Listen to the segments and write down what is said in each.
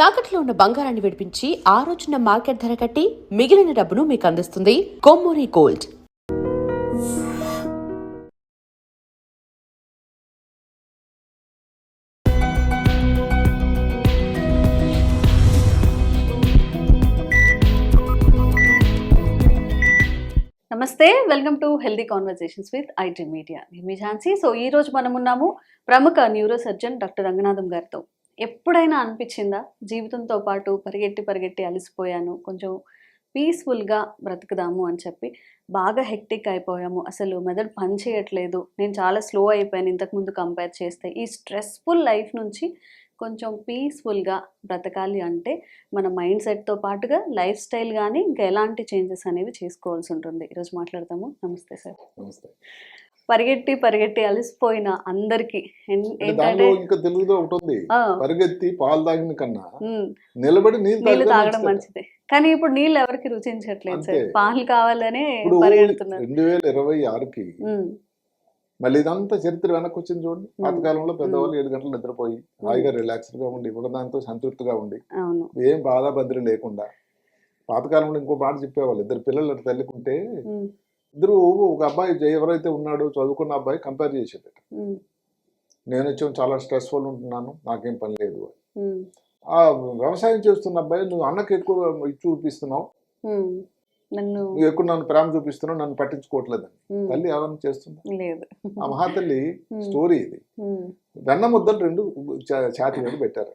తాకట్లో ఉన్న బంగారాన్ని విడిపించి ఆ రోజున మార్కెట్ ధర కట్టి మిగిలిన డబ్బును మీకు అందిస్తుంది కొమ్మూరి గోల్డ్. నమస్తే, welcome to healthy conversations with IT media. Me Jhansi. So ఈ రోజు మనం ఉన్నాము ప్రముఖ న్యూరో సర్జన్ డాక్టర్ రంగనాథం గారితో. ఎప్పుడైనా అనిపించిందా జీవితంతో పాటు పరిగెట్టి అలసిపోయాను, కొంచెం పీస్ఫుల్గా బ్రతుకుదాము అని చెప్పి బాగా హెక్టిక్ అయిపోయాము, అసలు మెదడు పని చేయట్లేదు, నేను చాలా స్లో అయిపోయాను ఇంతకుముందు కంపేర్ చేస్తే, ఈ స్ట్రెస్ఫుల్ లైఫ్ నుంచి కొంచెం పీస్ఫుల్గా బ్రతకాలి అంటే మన మైండ్ సెట్తో పాటుగా లైఫ్ స్టైల్ కానీ ఇంకా ఎలాంటి చేంజెస్ అనేవి చేసుకోవాల్సి ఉంటుంది. ఈరోజు మాట్లాడతాము. నమస్తే సార్. నమస్తే. పరిగెట్టి అలసిపోయిన అందరికి దానిలో ఇంకా తెలుగులో ఉంటుంది, పరిగెత్తి పాలు తాగిన కన్నా నిలబడి నీళ్ళు తాగడం మంచిదే. కానీ ఇప్పుడు నీళ్ళు ఎవరికి రుచించట్లేదు సార్, పాలు కావాలనే పరిగెడుతున్నారు. 2026కి మళ్ళీ ఇదంతా చరిత్ర వెనక్కి వచ్చింది చూడండి. పాతకాలంలో పెద్దవాళ్ళు 7 గంటలు నిద్రపోయి హాయిగా రిలాక్స్డ్ గా ఉండి ఒకదాంతో సంతృప్తిగా ఉండి ఏం బాధ బద్రి లేకుండా. పాతకాలంలో ఇంకో మాట చెప్పేవాళ్ళు, 2 పిల్లలు తల్లికుంటే ఇద్దరు ఒక అబ్బాయి ఎవరైతే ఉన్నాడో చదువుకున్న అబ్బాయి కంపేర్ చేసేట, నేను వచ్చి చాలా స్ట్రెస్ఫుల్ ఉంటున్నాను, నాకేం పని లేదు. ఆ వ్యవసాయం చేస్తున్న అబ్బాయి, నువ్వు అన్నకు ఎక్కువ చూపిస్తున్నావు, నువ్వు ఎక్కువ నన్ను ప్రేమ చూపిస్తున్నావు, నన్ను పట్టించుకోవట్లేదని తల్లి ఏమైనా చేస్తుంది? ఆ మహాతల్లి స్టోరీ ఇది. వెన్న ముద్దలు 2 ఛాతి మీద పెట్టారు.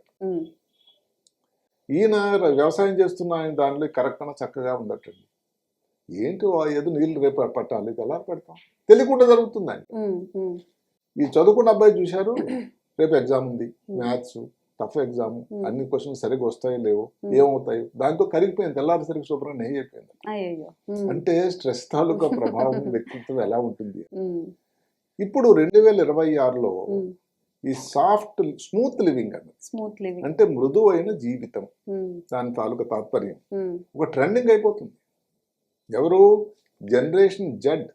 ఈయన వ్యవసాయం చేస్తున్న ఆయన దానిలో కరెక్ట్గా చక్కగా ఉండటండి. ఏంటి ఏదో నీళ్ళు రేపు పట్టాలి, ఎలా పెడతాం తెలియకుండా జరుగుతుంది ఆయన. ఈ చదువుకున్న అబ్బాయి చూశారు, రేపు ఎగ్జామ్ ఉంది, మ్యాథ్స్ టఫ్ ఎగ్జామ్, అన్ని క్వశ్చన్స్ సరిగ్గా వస్తాయో లేవో, ఏమవుతాయో, దాంతో కరిగిపోయింది. తెల్లారి సరిగ్గా శుభ్రంగా నెయ్యి అయిపోయింది. అంటే స్ట్రెస్ తాలూకా ప్రభావం వ్యక్తిత్వం ఎలా ఉంటుంది. ఇప్పుడు 2026లో ఈ సాఫ్ట్ స్మూత్ లివింగ్ అంటే మృదువైన జీవితం, దాని తాలూకా తాత్పర్యం ఒక ట్రెండింగ్ అయిపోతుంది. ఎవరు? జనరేషన్ జెడ్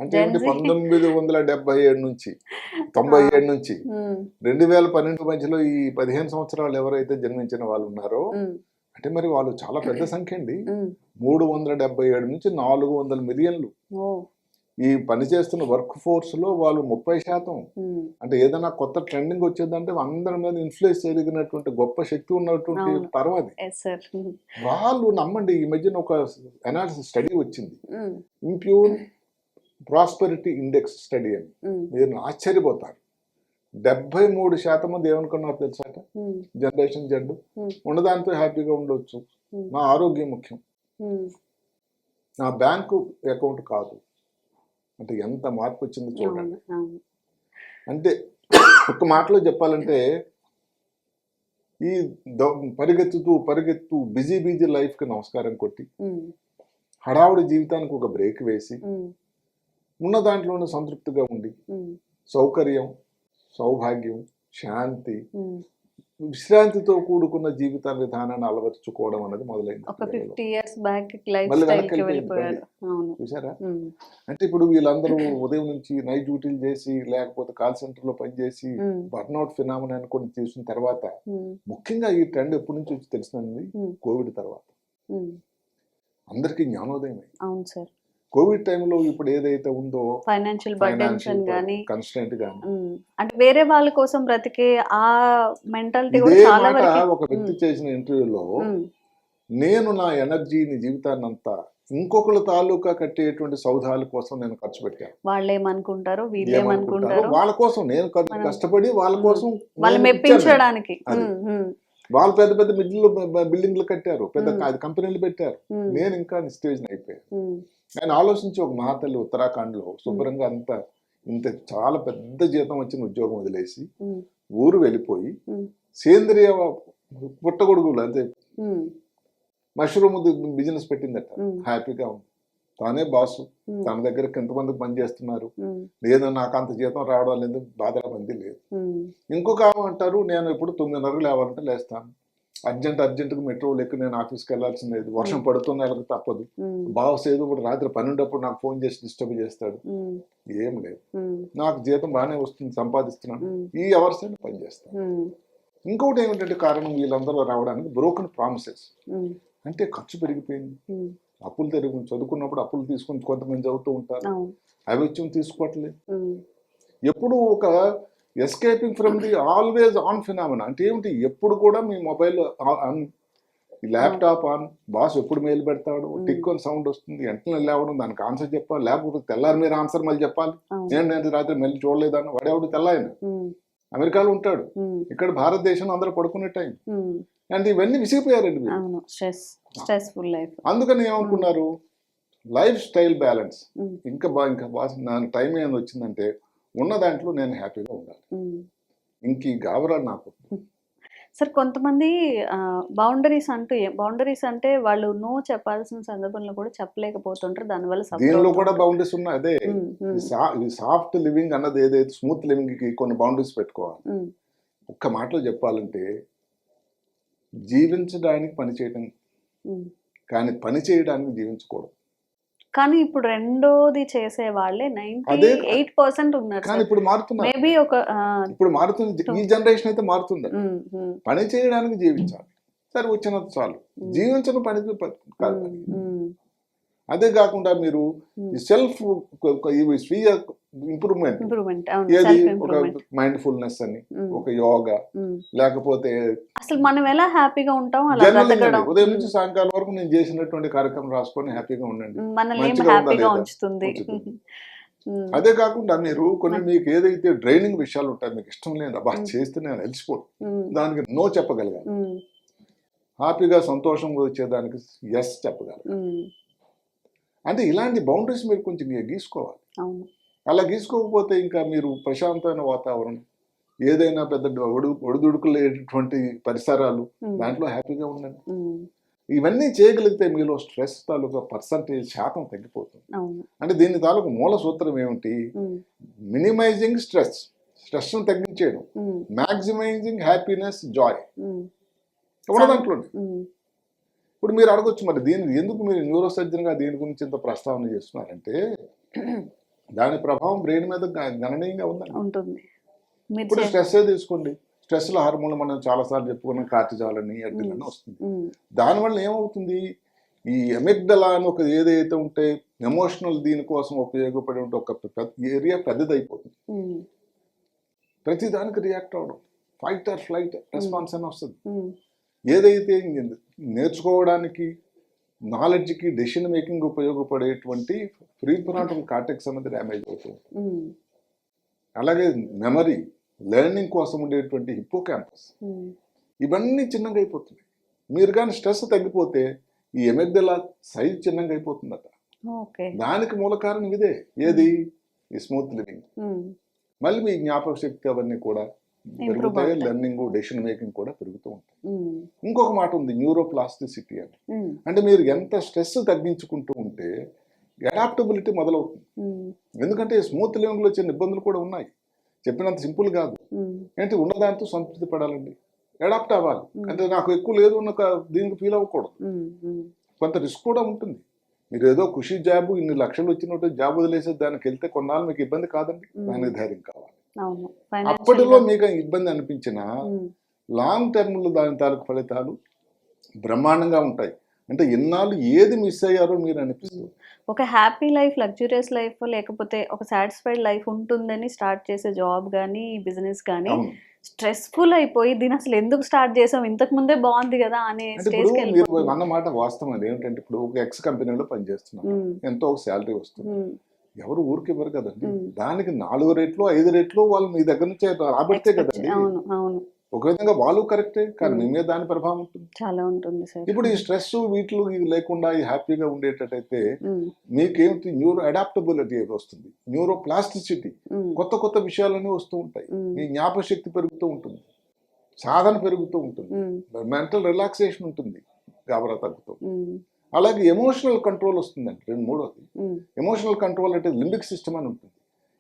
అంటే 1977 నుంచి 97 నుంచి 2012 మధ్యలో ఈ 15 సంవత్సరాలు ఎవరైతే జన్మించిన వాళ్ళు ఉన్నారో, అంటే మరి వాళ్ళు చాలా పెద్ద సంఖ్య అండి. 377 నుంచి 400 మిలియన్లు ఈ పనిచేస్తున్న వర్క్ ఫోర్స్ లో వాళ్ళు 30%. అంటే ఏదైనా కొత్త ట్రెండింగ్ వచ్చేదంటే అందరి మీద ఇన్ఫ్లుయెన్స్ చేయగలిగినటువంటి గొప్ప శక్తి ఉన్నటువంటి తరం అది. వాళ్ళు నమ్మండి, ఈ మధ్యన ఒక అనాలిసిస్ స్టడీ వచ్చింది, ఇంప్యూర్ ప్రాస్పెరిటీ ఇండెక్స్ స్టడీ అని. మీరు ఆశ్చర్యపోతారు. 73% మంది ఏమనుకున్నారు తెలుసాట, జనరేషన్ జెడ్ ఉన్నదాంతో హ్యాపీగా ఉండవచ్చు, నా ఆరోగ్యం ముఖ్యం, నా బ్యాంకు అకౌంట్ కాదు. అంటే ఎంత మార్పు వచ్చిందో చూడండి. అంటే ఒక మాటలో చెప్పాలంటే, ఈ పరిగెత్తు బిజీ లైఫ్కి నమస్కారం కొట్టి హడావుడి జీవితానికి ఒక బ్రేక్ వేసి ఉన్న దాంట్లోనే సంతృప్తిగా ఉండి సౌకర్యం, సౌభాగ్యం, శాంతి, విశ్రాంతితో కూడుకున్న జీవిత విధానాన్ని అలవర్చుకోవడం అనేది మొదలైంది. చూసారా? అంటే ఇప్పుడు వీళ్ళందరూ ఉదయం నుంచి నైట్ డ్యూటీలు చేసి, లేకపోతే కాల్ సెంటర్ లో పనిచేసి బర్న్అవుట్ ఫినామినాన్ని కొన్ని చేసిన తర్వాత, ముఖ్యంగా ఈ ట్రెండ్ ఎప్పటి నుంచి వచ్చి తెలిసింది, కోవిడ్ తర్వాత అందరికీ జ్ఞానోదయం. అవును సార్. కోవిడ్ టైంలో ఇప్పుడు ఏదైతే ఉందో ఫైనాన్షియల్ బర్డెన్స్ గాని కన్స్టెంట్ గాని, అంటే వేరే వాళ్ళ కోసం బ్రతికే ఆ మెంటాలిటీ కూడా చాలా వరకు. ఒక వ్యక్తి చేసిన ఇంటర్వ్యూలో, నేను నా ఎనర్జీని జీవితాన్ని అంతా ఇంకొకళ్ళ తాలూకా కట్టేటువంటి సౌధాల కోసం నేను ఖర్చు పెట్టాను. వాళ్ళేమనుకుంటారు, వీళ్ళేమనుకుంటారు, వాళ్ళ కోసం నేను కష్టపడి వాళ్ళ కోసం వాళ్ళు మెప్పించడానికి. వాళ్ళు పెద్ద పెద్ద బిల్డింగ్లు కట్టారు, పెద్ద కంపెనీలు పెట్టారు, నేను ఇంకా నిస్తేజం అయిపోయాను. ఆయన ఆలోచించి ఒక మహాతల్లి ఉత్తరాఖండ్ లో శుభ్రంగా అంతా ఇంత చాలా పెద్ద జీతం వచ్చిన ఉద్యోగం వదిలేసి ఊరు వెళ్ళిపోయి సేంద్రియ పుట్టగొడుగులు అంటే మష్రూమ్ బిజినెస్ పెట్టిందట. హ్యాపీగా ఉంది, తానే బాసు, తన దగ్గర ఎంతమందికి పని చేస్తున్నారు, లేదు నాకు అంత జీతం రావడం లేదు, బాధల మంది లేదు. ఇంకొక అంటారు, నేను ఎప్పుడు 9:30 లేవాలంటే లేస్తాను, అర్జెంటుగా మెట్రో లెక్క నేను ఆఫీస్కి వెళ్ళాల్సింది, వర్షం పడుతున్న నెలకు తప్పదు, బాస్ ఏదో కూడా రాత్రి 12 నాకు ఫోన్ చేసి డిస్టర్బ్ చేస్తాడు, ఏం లేదు, నాకు జీతం బాగానే వస్తుంది, సంపాదిస్తున్నాను, ఈ అవర్స్ పని చేస్తాను. ఇంకొకటి ఏమిటంటే కారణం వీళ్ళందరూ రావడానికి బ్రోకెన్ ప్రామిసెస్. ఉమ్, అంటే ఖర్చు పెరిగిపోయింది, ఉమ్, అప్పులు తిరిగి చదువుకున్నప్పుడు అప్పులు తీసుకుని కొంతమంది చదువుతూ ఉంటారు, అవును. అవి వచ్చి తీసుకోవట్లేదు. ఉమ్, ఎప్పుడు ఒక escaping from the always on phenomena. అంటే ఏమిటి, ఎప్పుడు కూడా మీ మొబైల్ ఆన్, ఈ ల్యాప్టాప్ ఆన్, బాస్ ఎప్పుడు మెయిల్ పెడతాడు, టిక్ అని సౌండ్ వస్తుంది, వెంటనే లేవడం, దానికి ఆన్సర్ చెప్పాలి, లేకపోతే తెల్లారి మీరు ఆన్సర్ మళ్ళీ చెప్పాలి. అవును. నేను రాత్రి మళ్ళీ చూడలేదని వాడేవాడు తెల్లాయన ఉమ్, అమెరికాలో ఉంటాడు, ఉమ్, ఇక్కడ భారతదేశంలో అందరూ పడుకునే టైం. ఉమ్, అంటే ఇవన్నీ విసిగిపోయారండి మీరు. అవును. Stressful life. అందుకని ఏమనుకున్నారు, లైఫ్ స్టైల్ బ్యాలెన్స్. ఉమ్, ఇంకా బాస్ నా టైం ఏం వచ్చిందంటే ఉన్న దాంట్లో నేను హ్యాపీగా ఉండాలి, ఉమ్. ఇంక ఈ గాబరాలు నాకు. సార్ కొంతమంది బౌండరీస్ అంటే వాళ్ళు నో చెప్పాల్సిన సందర్భంలో కూడా చెప్పలేకపోతుంటారు, దానివల్ల సఫర్ దీనిలో కూడా అవుతుంటారు. బౌండరీస్ ఉన్నాయి. అదే ఉమ్, ఉమ్, ఈ సాఫ్ట్ లివింగ్ అన్నది ఏదైతే స్మూత్ లివింగ్ కి కొన్ని బౌండరీస్ పెట్టుకోవాలి. ఉమ్, ఒక్క మాటలో చెప్పాలంటే జీవించడానికి పని చేయడం, ఉమ్. కానీ పని చేయడానికి జీవించకూడదు. కానీ ఇప్పుడు రెండోది చేసే వాళ్ళే అదే 98% ఉన్నారు కానీ సార్. ఇప్పుడు మారుతున్నారు, మేబీ ఒక ఇప్పుడు మారుతుంది, ఈ జనరేషన్ అయితే మారుతుంది. ఉమ్, ఉమ్, పని చేయడానికి జీవించాలి, సరే వచ్చినంత చాలు, జీవించడం పనికి కాదు. ఉమ్, అదే కాకుండా మీరు ఈ సెల్ఫ్ స్వీయ ఇంప్రూవ్మెంట్, ఇంప్రూవ్మెంట్. ఏది సెల్ఫ్ ఒక ఇంప్రూవ్మెంట్. మైండ్ఫుల్నెస్ అని, ఒక యోగా, లేకపోతే అసలు మనం ఎలా హ్యాపీగా ఉంటాం అలా జర్నలింగ్ అండి. బ్రతకడం ఉదయం నుంచి సాయంకాలం వరకు నేను చేసినటువంటి కార్యక్రమం రాసుకొని హ్యాపీగా ఉండండి, మనల్ని ఏం మంచిగా ఉందా హ్యాపీగా లేదా? ఉంచుతుంది. ఉంచుతుంది. ఉమ్, అదే కాకుండా మీరు కొన్ని మీకు ఏదైతే డ్రైనింగ్ విషయాలు ఉంటాయో, మీకు ఇష్టం లేదు, అబ్బా చేస్తే నేను అలసిపోను, ఉమ్, దానికి నో చెప్పగలిగాను. ఉమ్, హ్యాపీగా సంతోషంగా వచ్చేదానికి ఎస్ చెప్పగలను. ఉమ్, అంటే ఇలాంటి బౌండరీస్ మీరు కొంచెం గీసుకోవాలి. అవును. అలా గీసుకోకపోతే ఇంకా మీరు ప్రశాంతమైన వాతావరణం, ఏదైనా పెద్ద ఒడిదుడుకులేటువంటి పరిసరాలు, ఉమ్, దాంట్లో హ్యాపీగా ఉండండి. ఉమ్, ఇవన్నీ చేయగలిగితే మీలో స్ట్రెస్ తాలూకా పర్సంటేజ్ శాతం తగ్గిపోతుంది. అవును. అంటే దీని తాలూకు మూల సూత్రం ఏమిటి, ఉమ్, మినిమైజింగ్ స్ట్రెస్ను తగ్గించేయడం, ఉమ్, మ్యాక్సిమైజింగ్ హ్యాపీనెస్, జాయ్ ఉమ్, ఉన్న దాంట్లో. ఉమ్, ఇప్పుడు మీరు అడగొచ్చు, మరి దీని ఎందుకు మీరు న్యూరో సర్జన్గా దీని గురించి ఇంత ప్రస్తావన చేస్తున్నారంటే దాని ప్రభావం బ్రెయిన్ మీద గణనీయంగా ఉందండి. ఉంటుంది. మీరు ఇప్పుడు స్ట్రెస్ తీసుకోండి, స్ట్రెస్లో హార్మోన్లు మనం చాలాసార్లు చెప్పుకున్నాం, కార్టిజాల్ అని అడ్రినలిన్ వస్తుంది. ఉమ్, దానివల్ల ఏమవుతుంది, ఈ అమిగ్డలా అని ఒక ఏదైతే ఉంటే ఎమోషనల్ దీనికోసం ఉపయోగపడే ఒక ఏరియా పెద్దదైపోతుంది. ఉమ్, ప్రతి దానికి రియాక్ట్ అవ్వడం, ఫైట్ ఆర్ ఫ్లైట్ రెస్పాన్స్ అని వస్తుంది. ఉమ్, ఏదైతే నేర్చుకోవడానికి, నాలెడ్జ్కి, డెసిషన్ మేకింగ్ ఉపయోగపడేటువంటి ప్రీఫ్రంటల్ కార్టెక్స్ అనేది డ్యామేజ్ అవుతుంది. ఉమ్, అలాగే మెమరీ, లెర్నింగ్ కోసం ఉండేటువంటి హిప్పోకాంపస్, ఉమ్, ఇవన్నీ చిన్నగా అయిపోతున్నాయి. మీరు కానీ స్ట్రెస్ తగ్గిపోతే ఈ ఎమెగ్డలా సైజ్ చిన్నగా అయిపోతుందట. ఓకే. దానికి మూల కారణం ఇదే, ఏది, ఈ స్మూత్ లివింగ్. ఉమ్, మళ్ళీ మీ జ్ఞాపక శక్తి అవన్నీ కూడా పెరుగుతాయి, అవుతాయి. లెర్నింగ్, డెసిషన్ మేకింగ్ కూడా పెరుగుతూ ఉంటాయి. ఉమ్, ఇంకొక మాట ఉంది, న్యూరోప్లాస్టిసిటీ అని. ఉమ్, అంటే మీరు ఎంత స్ట్రెస్ తగ్గించుకుంటూ ఉంటే అడాప్టబిలిటీ మొదలవుతుంది. ఉమ్, ఎందుకంటే స్మూత్ లివింగ్లో చిన్న ఇబ్బందులు కూడా ఉన్నాయి, చెప్పినంత సింపుల్ కాదు. ఉమ్, ఏంటి, ఉన్నదాంతో సంతృప్తి పడాలండి, అడాప్ట్ అవ్వాలి. అంటే నాకు ఎక్కువ లేదు ఉన్న దీనికి ఫీల్ అవ్వకూడదు, ఉమ్, ఉమ్, కొంత రిస్క్ కూడా ఉంటుంది. మీరు ఏదో ఖుషి జాబ్, ఇన్ని లక్షలు వచ్చినట్టు జాబ్ వదిలేసి దానికి వెళ్తే కొన్నాళ్ళు మీకు ఇబ్బంది కాదండి, దానికి ధైర్యం కావాలి. అవును. అప్పటిలో మీకు ఇబ్బంది అనిపించిన ఉమ్, లాంగ్ టర్మ్లో దాని తాలూకు ఫలితాలు బ్రహ్మాండంగా ఉంటాయి. అంటే ఇన్నాళ్ళు ఏది మిస్ అయ్యారో మీరు అనిపిస్తుంది. ఒక హ్యాపీ లైఫ్, లగ్జూరియస్ లైఫ్, లేకపోతే ఒక సాటిస్ఫైడ్ లైఫ్ ఉంటుందని స్టార్ట్ చేసే జాబ్ కానీ బిజినెస్ కానీ అవును. స్ట్రెస్ఫుల్ అయిపోయి దీని అసలు ఎందుకు స్టార్ట్ చేసాం, ఇంతకు ముందే బాగుంది కదా అనే అంటే ఇప్పుడు స్టేజ్కి మీరు వెళ్ళిపోతుంది. అన్నమాట వాస్తవం. అది ఏమిటంటే ఇప్పుడు ఒక ఎక్స్ కంపెనీలో పనిచేస్తున్నారు, ఉమ్, ఎంతో ఒక శాలరీ వస్తుంది, ఉమ్, ఎవరు ఊరికి ఇవ్వరు కదండి. ఉమ్. దానికి 4 రెట్లు 5 రెట్లు వాళ్ళు మీ దగ్గర నుంచి రాబడితే కదండి. అవును, అవును. ఒక విధంగా వాళ్ళు కరెక్టే, కానీ మీ మీద దాని ప్రభావం ఉంటుంది. చాలా ఉంటుంది సార్. ఇప్పుడు ఈ స్ట్రెస్ వీటిలో ఇవి లేకుండా ఈ హ్యాపీగా ఉండేటట్టయితే ఉమ్, మీకేమిటి, న్యూరో అడాప్టబిలిటీ వస్తుంది, న్యూరో ప్లాస్టిసిటీ, ఉమ్, కొత్త కొత్త విషయాలన్నీ వస్తూ ఉంటాయి, ఉమ్, మీ జ్ఞాపశక్తి పెరుగుతూ ఉంటుంది, సాధన పెరుగుతూ ఉంటుంది, ఉమ్, మెంటల్ రిలాక్సేషన్ ఉంటుంది, గాబరా తగ్గుతూ. ఉమ్, అలాగే ఎమోషనల్ కంట్రోల్ వస్తుందండి. మూడోది ఉమ్, ఎమోషనల్ కంట్రోల్ అంటే లింబిక్ సిస్టమ్ అని ఉంటుంది.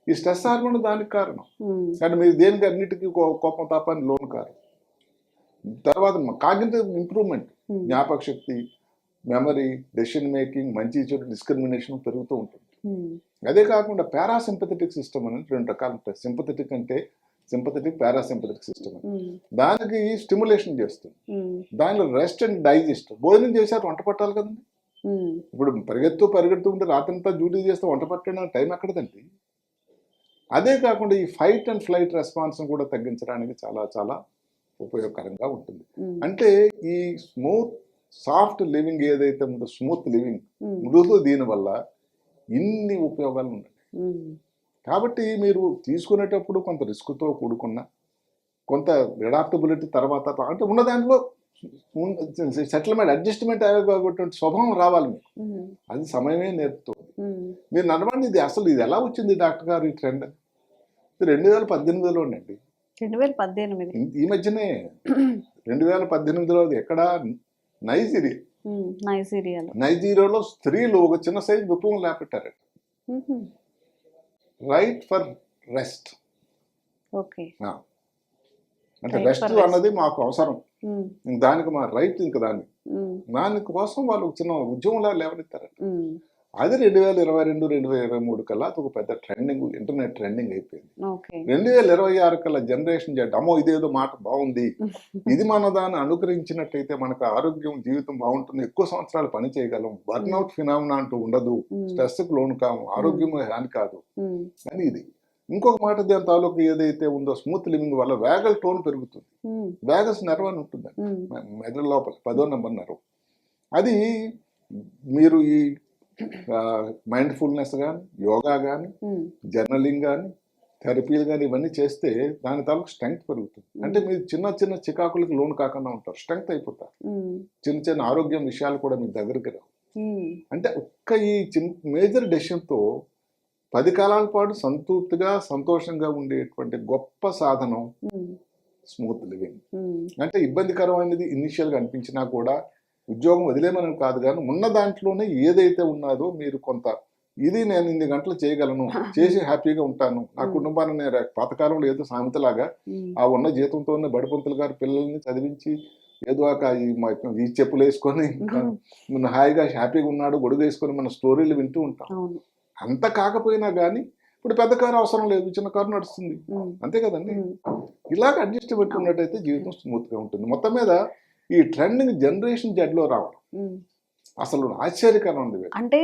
ఈ స్ట్రెస్ హార్మోన్ దానికి కారణం, ఉమ్, కానీ మీరు దేనికి అన్నిటికీ కోపం తాపాన్ని లోను కారణం. తర్వాత కాగ్నిటివ్ ఇంప్రూవ్మెంట్, ఉమ్, జ్ఞాపక శక్తి, మెమరీ, డెసిషన్ మేకింగ్, మంచి చెడు డిస్క్రిమినేషన్ పెరుగుతూ ఉంటుంది. ఉమ్, అదే కాకుండా పారాసింపథెటిక్ సిస్టమ్ అనేది 2 రకాలు ఉంటాయి. సింపథెటిక్ అంటే సింపథెటిక్ పారాసింపథెటిక్ సిస్టమ్. దానికి స్టిమ్యులేషన్ చేస్తుంది. దానిలో రెస్ట్ అండ్ డైజెస్ట్. భోజనం చేశారు, వంట పట్టాలి కదండి. ఇప్పుడు పరిగెత్తు ఉంటే రాత్రంతా డ్యూటీ చేస్తే వంట పట్టడానికి టైం ఎక్కడదండి. అదే కాకుండా ఈ ఫైట్ అండ్ ఫ్లైట్ రెస్పాన్స్ కూడా తగ్గించడానికి చాలా చాలా ఉపయోగకరంగా ఉంటుంది. అంటే ఈ సాఫ్ట్ లివింగ్ ఏదైతే ఉందో, స్మూత్ లివింగ్, మృదు, దీనివల్ల ఇన్ని ఉపయోగాలు ఉన్నాయి. కాబట్టి మీరు తీసుకునేటప్పుడు కొంత రిస్క్తో కూడుకున్న, కొంత అడాప్టబిలిటీ తర్వాత అంటే ఉన్న దాంట్లో సెటిల్మెంట్, అడ్జస్ట్మెంట్ అయ్యేటువంటి స్వభావం రావాలి మీకు. అది సమయమే నేర్పుతుంది. మీరు నడవండి, ఇది ఎలా వచ్చింది డాక్టర్ గారు ఈ ట్రెండ్? 2018లో ఉండండి. 2018 ఈ మధ్యనే 2018లో ఎక్కడ నైజీరియాలో స్త్రీలు ఒక చిన్న సైజు విప్లవం లేపెట్టారట. Right for rest. అంటే రెస్ట్ అన్నది మాకు అవసరం, దానికి మా రైట్. ఇంకా దానికోసం వాళ్ళు చిన్న ఉద్యమంలా లేవనెత్తారట. అది 2022-2023 కల్లా అది ఒక పెద్ద ట్రెండింగ్, ఇంటర్నెట్ ట్రెండింగ్ అయిపోయింది. 2026 కల్లా జనరేషన్ జెడ్, అమ్మో ఇదేదో మాట బాగుంది, ఇది మన దాన్ని అనుకరించినట్టయితే మనకు ఆరోగ్యం, జీవితం బాగుంటుంది, ఎక్కువ సంవత్సరాలు పని చేయగలం, బర్న్అవుట్ ఫినామినా అంటూ ఉండదు, స్ట్రెస్కి లోను కాము, ఆరోగ్యం హాని కాదు అని. ఇది ఇంకొక మాట, దాని తాలూకు ఏదైతే ఉందో స్మూత్ లివింగ్ వల్ల వేగల్ టోన్ పెరుగుతుంది. వేగస్ నర్వ్ అని ఉంటుంది మెదడు లోపల, 10వ నెంబర్ నర్వ్. అది మీరు ఈ మైండ్ఫుల్నెస్ కానీ, యోగా కానీ, జర్నలింగ్ కానీ, థెరపీలు కానీ ఇవన్నీ చేస్తే దాని తాలూకు స్ట్రెంగ్త్ పెరుగుతుంది. అంటే మీరు చిన్న చిన్న చికాకులకి లోన్ కాకుండా ఉంటారు, స్ట్రెంగ్త్ అయిపోతారు. చిన్న చిన్న ఆరోగ్యం విషయాలు కూడా మీ దగ్గరికి రావు. అంటే ఒక్క ఈ మేజర్ డెసిషన్తో 10 కాలాల పాటు సంతృప్తిగా, సంతోషంగా ఉండేటువంటి గొప్ప సాధనం స్మూత్ లివింగ్. అంటే ఇబ్బందికరమైనది ఇనిషియల్గా అనిపించినా కూడా ఉద్యోగం వదిలేమని కాదు, కానీ ఉన్న దాంట్లోనే ఏదైతే ఉన్నదో మీరు కొంత, ఇది నేను ఇన్ని గంటలు చేయగలను, చేసి హ్యాపీగా ఉంటాను, నా కుటుంబాన్ని నేను పాతకాలంలో ఏదో సామెతలాగా ఆ ఉన్న జీతంతోనే బడిపంతులు గారు పిల్లల్ని చదివించి ఏదో ఈ చెప్పులు వేసుకొని మన హాయిగా హ్యాపీగా ఉన్నాడు, గొడుగు వేసుకొని మన స్టోరీలు వింటూ ఉంటాం. అంత కాకపోయినా కానీ ఇప్పుడు పెద్ద కారు అవసరం లేదు, చిన్న కారు నడుస్తుంది, అంతే కదండి. ఇలాగ అడ్జస్ట్ పెట్టుకున్నట్టయితే జీవితం స్మూత్గా ఉంటుంది. మొత్తం మీద ఈ ట్రెండింగ్ జనరేషన్ జెడ్లో రావడం అసలు ఆశ్చర్యకరం ఉంది. అంటే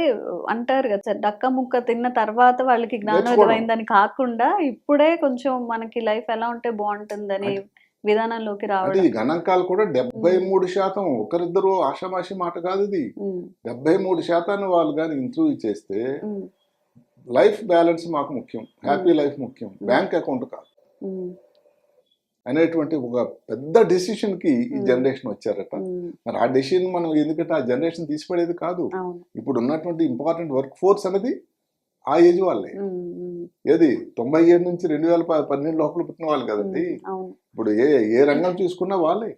అంటారు కదా సార్, దక్క ముక్క తిన్న తర్వాత వాళ్ళకి జ్ఞానోదయం అయిందని కాకుండా ఇప్పుడే కొంచెం మనకి లైఫ్ ఎలా ఉంటే బాగుంటుందని విధానంలోకి రావడం. ఈ గణాంకాలు కూడా 73%, ఒకరిద్దరు ఆషామాషి మాట కాదు ఇది. 73% వాళ్ళు కానీ ఇంటర్వ్యూ చేస్తే లైఫ్ బ్యాలెన్స్ మాకు ముఖ్యం, హ్యాపీ లైఫ్ ముఖ్యం, బ్యాంక్ అకౌంట్ కాదు అనేటువంటి ఒక పెద్ద డెసిషన్ కి ఈ జనరేషన్ వచ్చారట. మరి ఆ డెసిషన్ మనం ఎందుకంటే ఆ జనరేషన్ తీసిపడేది కాదు. ఇప్పుడు ఉన్నటువంటి ఇంపార్టెంట్ వర్క్ ఫోర్స్ అనేది ఆ ఏజ్ వాళ్ళే. ఏది 97 నుంచి 2012 లోపల పుట్టిన వాళ్ళు కదండి. ఇప్పుడు ఏ రంగం చూసుకున్నా వాళ్ళే.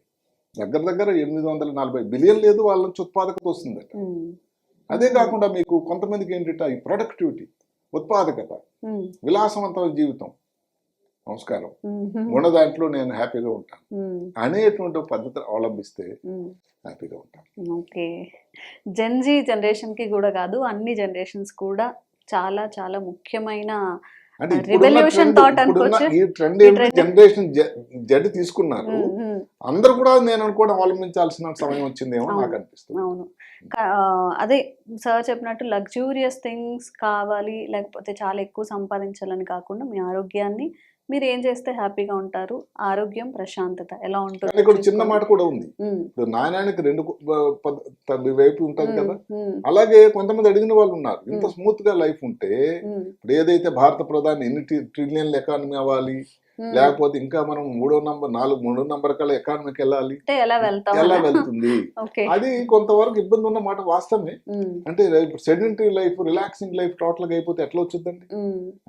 దగ్గర 840 బిలియన్ లేదు వాళ్ళ నుంచి ఉత్పాదకత వస్తుందట. అదే కాకుండా మీకు కొంతమందికి ఏంటంటే ఈ ప్రొడక్టివిటీ, ఉత్పాదకత, విలాసవంతమైన జీవితం, నమస్కారం, ఉన్న దాంట్లో నేను హ్యాపీగా ఉంటాను అనేటువంటి పద్ధతిని అవలంబిస్తే హ్యాపీగా ఉంటాను. ఓకే, జెన్జీ జనరేషన్ కి కూడా కాదు, అన్ని జనరేషన్స్ కూడా చాలా చాలా ముఖ్యమైన రెవల్యూషన్ థాట్ అనుకోవచ్చు. ఈ ట్రెండ్ జనరేషన్ జెడ్ తీసుకున్నారు, అందరూ కూడా నేను అనుకోవడం అవలంబించాల్సిన సమయం వచ్చిందేమో నాకు అనిపిస్తుంది. అవును, అదే సార్ చెప్పినట్టు లగ్జూరియస్ థింగ్స్ కావాలి, లేకపోతే చాలా ఎక్కువ సంపాదించాలని కాకుండా మీ ఆరోగ్యాన్ని మీరు ఏం చేస్తే హ్యాపీగా ఉంటారు, ఆరోగ్యం, ప్రశాంతత ఎలా ఉంటుంది. ఇక్కడ చిన్న మాట కూడా ఉంది, ఇప్పుడు నాణ్యానికి 2 వైపు ఉంటుంది కదా. అలాగే కొంతమంది అడిగిన వాళ్ళు ఉన్నారు, ఇంత స్మూత్ గా లైఫ్ ఉంటే ఇప్పుడు ఏదైతే భారత ప్రధాని ఎన్ని ట్రిలియన్ల ఎకానమీ అవ్వాలి, లేకపోతే ఇంకా మనం 3వ నంబర్ కల్లా ఎకానమీకి వెళ్ళాలి, ఎలా వెళ్తుంది, అది కొంతవరకు ఇబ్బంది ఉన్న మాట వాస్తవమే. అంటే sedentary life, relaxing life total గా అయిపోతే ఎట్లా వచ్చిందండి.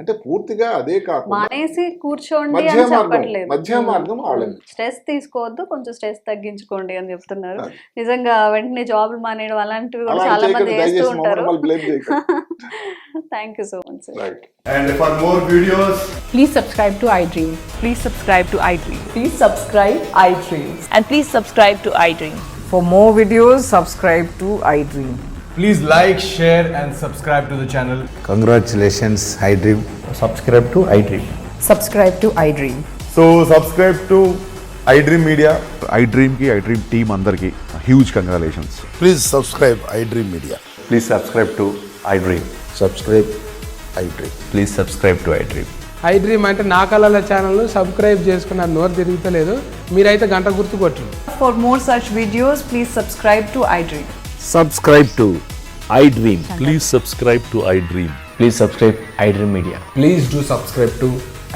అంటే పూర్తిగా అదే కాకుండా కూర్చోండి, మధ్య మార్గం స్ట్రెస్ తీసుకోవద్దు, కొంచెం స్ట్రెస్ తగ్గించుకోండి అని చెప్తున్నారు. నిజంగా వెంటనే జాబ్ మానేయడం అలాంటివి కూడా చాలా మంది చేస్తూ ఉంటారు. Thank you so much, sir. Right. And for more videos, please subscribe to iDream. Please subscribe to iDream. Please subscribe iDream. And please subscribe to iDream. For more videos, subscribe to iDream. please like, share and subscribe to the channel. Congratulations, iDream. Subscribe to iDream. Subscribe to iDream. So subscribe to iDream Media. iDream team అందరికి huge congratulations. Please subscribe iDream Media. Please subscribe to iDream. Subscribe iDream. Please subscribe to iDream. I dream అంటే నా కళల ఛానల్ను subscribe చేసుకున్న నోరు తిరుగుతలేదు, మీరైతే గంట గుర్తు కొట్టండి. For more such videos, please subscribe to iDream. Subscribe to iDream. Please subscribe to iDream. Please subscribe iDream Media. Please do subscribe to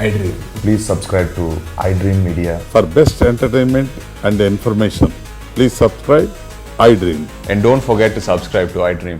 I dream. Please subscribe to iDream Media. For best entertainment and information, please subscribe iDream. And don't forget to subscribe to iDream.